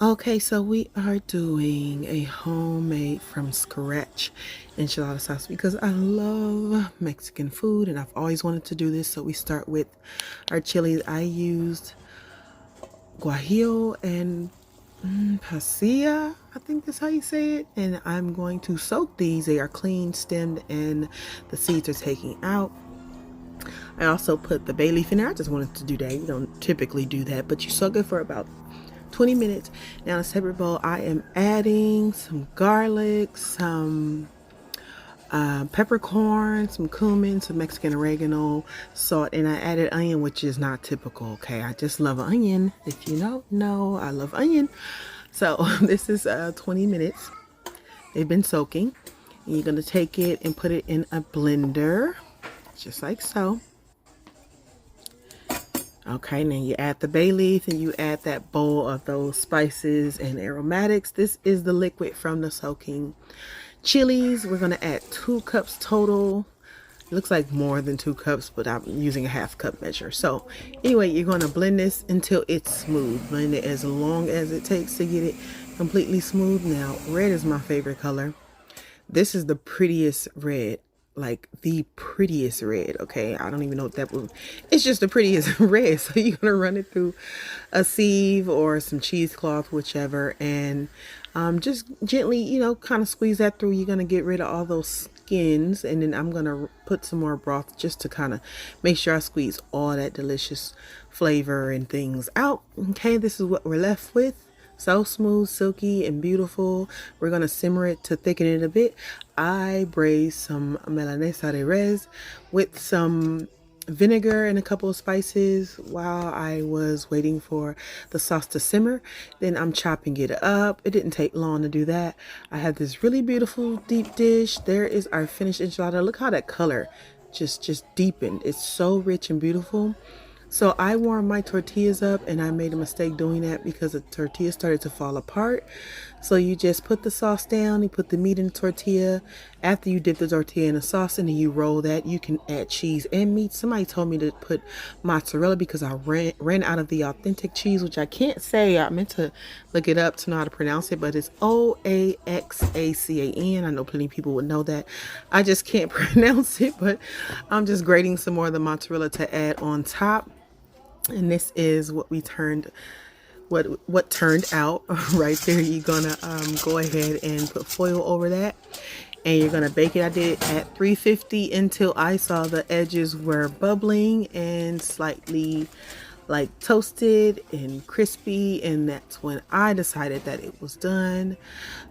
Okay, so we are doing a homemade from scratch enchilada sauce because I love Mexican food and I've always wanted to do this. So we start with our chilies. I used Guajillo and Pasilla, I think that's how you say it. And I'm going to soak these. They are clean, stemmed, and the seeds are taken out. I also put the bay leaf in there. I just wanted to do that. You don't typically do that, but you soak it for about 20 minutes. Now in a separate bowl, I am adding some garlic, some peppercorns, some cumin, some Mexican oregano, salt, and I added onion, which is not typical. Okay, I just love onion. If you don't know, I love onion. So this is 20 minutes. They've been soaking. And you're gonna take it and put it in a blender, just like so. Okay, now you add the bay leaf and you add that bowl of those spices and aromatics. This is the liquid from the soaking chilies. We're going to add 2 cups total. It looks like more than 2 cups, but I'm using a half cup measure. So anyway, you're going to blend this until it's smooth. Blend it as long as it takes to get it completely smooth. Now, red is my favorite color. This is the prettiest red, like the prettiest red. Okay, I don't even know what that would, it's just the prettiest red. So you're gonna run it through a sieve or some cheesecloth, whichever, and just gently, you know, kind of squeeze that through. You're gonna get rid of all those skins, and then I'm gonna put some more broth just to kind of make sure I squeeze all that delicious flavor and things out. Okay, this is what we're left with. So smooth, silky, and beautiful. We're going to simmer it to thicken it a bit. I braised some Melanated with some vinegar and a couple of spices while I was waiting for the sauce to simmer. Then I'm chopping it up. It didn't take long to do that. I have this really beautiful deep dish. There is our finished enchilada. Look how that color just deepened. It's so rich and beautiful. So I warmed my tortillas up, and I made a mistake doing that because the tortilla started to fall apart. So you just put the sauce down, you put the meat in the tortilla. After you dip the tortilla in the sauce and then you roll that, you can add cheese and meat. Somebody told me to put mozzarella because I ran out of the authentic cheese, which I can't say. I meant to look it up to know how to pronounce it, but it's Oaxacan. I know plenty of people would know that. I just can't pronounce it, but I'm just grating some more of the mozzarella to add on top. And this is what we turned, what turned out right there. You're gonna go ahead and put foil over that, and you're gonna bake it. I did it at 350 until I saw the edges were bubbling and slightly like toasted and crispy, and that's when I decided that it was done.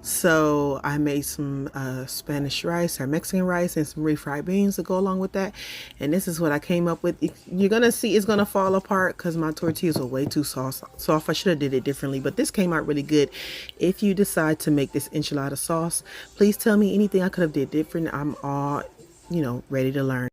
So I made some Spanish rice or Mexican rice and some refried beans to go along with that, and this is what I came up with. You're gonna see it's gonna fall apart because my tortillas were way too soft. I should have did it differently, but this came out really good. If you decide to make this enchilada sauce, please tell me anything I could have did different. I'm all, you know, ready to learn.